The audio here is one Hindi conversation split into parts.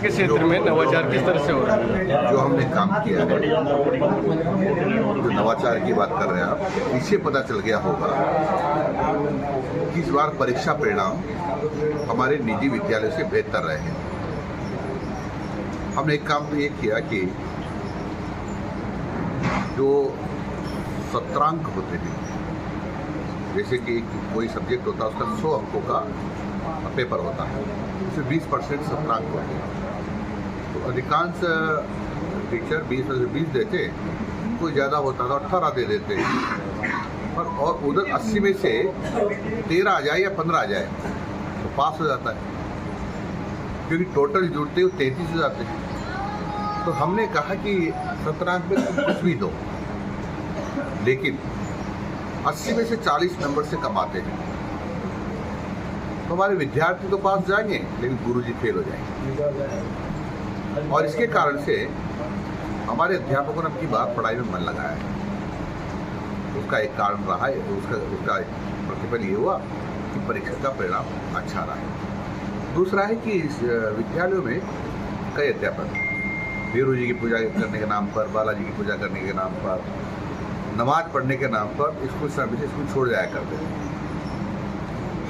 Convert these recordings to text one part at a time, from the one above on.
के क्षेत्र में नवाचार किस तरह से हो रहा है? जो हमने काम किया है, जो नवाचार की बात कर रहे हैं आप, इससे पता चल गया होगा कि इस बार परीक्षा परिणाम हमारे निजी विद्यालय से बेहतर रहे हैं। हमने एक काम तो ये किया कि जो सत्रांक होते हैं, जैसे कि कोई सब्जेक्ट होता है उसका 100 अंकों का पेपर होता है, उसमें 20% सत्रांक होते हैं। तो अधिकांश टीचर 20 में से 20 देते, कोई ज़्यादा होता तो 18 दे देते, और उधर 80 में से 13 आ जाए या 15 आ जाए तो पास हो जाता है, क्योंकि टोटल जुड़ते हुए 33 हो जाते हैं। तो हमने कहा कि सत्रांक में तुम कुछ भी दो, लेकिन 80 में से 40 नंबर से कम आते हैं तो हमारे विद्यार्थी तो पास जाएंगे, लेकिन गुरुजी फेल हो जाएंगे। और इसके कारण से हमारे अध्यापकों ने अपनी बार पढ़ाई में मन लगाया है। उसका एक कारण रहा है, उसका प्रतिफल ये हुआ कि परीक्षा का परिणाम अच्छा रहा है। दूसरा है कि इस विद्यालयों में कई अध्यापक वीरू जी की पूजा करने के नाम पर, बालाजी की पूजा करने के नाम पर, नमाज पढ़ने के नाम पर स्कूल सर्विस स्कूल छोड़ जाया करते थे।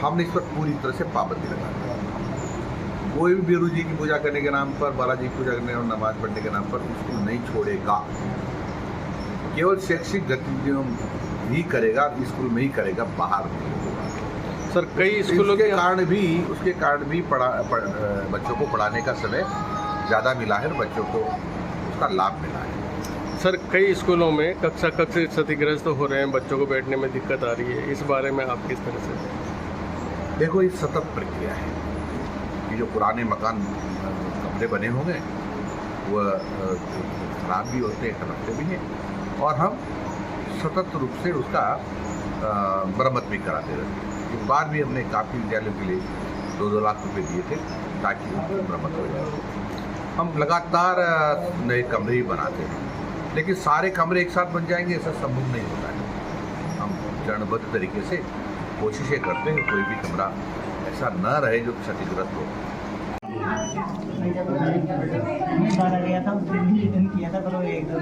हमने इस पर पूरी तरह से पाबंदी लगा दी। कोई भी वीरू जी की पूजा करने के नाम पर, बालाजी की पूजा करने और नमाज पढ़ने के नाम पर स्कूल नहीं छोड़ेगा। केवल शैक्षिक गतिविधियों ही करेगा, स्कूल में ही करेगा, बाहर नहीं होगा। सर कई स्कूलों के उसके कारण भी बच्चों को पढ़ाने का समय ज़्यादा मिला है और बच्चों को उसका लाभ मिला है। सर कई स्कूलों में कक्षा क्षतिग्रस्त हो रहे हैं, बच्चों को बैठने में दिक्कत आ रही है, इस बारे में आप किस तरह से? देखो, ये सतत प्रक्रिया है कि जो पुराने मकान कमरे बने होंगे वो खराब भी होते हैं, खराबते भी हैं, और हम सतत रूप से उसका मरम्मत भी कराते रहते हैं। इस बार भी हमने काफ़ी विद्यालयों के लिए 2-2 लाख रुपए दिए थे ताकि उनकी मरम्मत हो जाए। हम लगातार नए कमरे ही बनाते हैं, लेकिन सारे कमरे एक साथ बन जाएंगे ऐसा संभव नहीं होता है। हम चरणबद्ध तरीके से कोशिशें करते हैं, कोई भी कमरा ऐसा न रहे जो क्षतिग्रस्त हो। गया था, उस दिन किया था, करो एक दो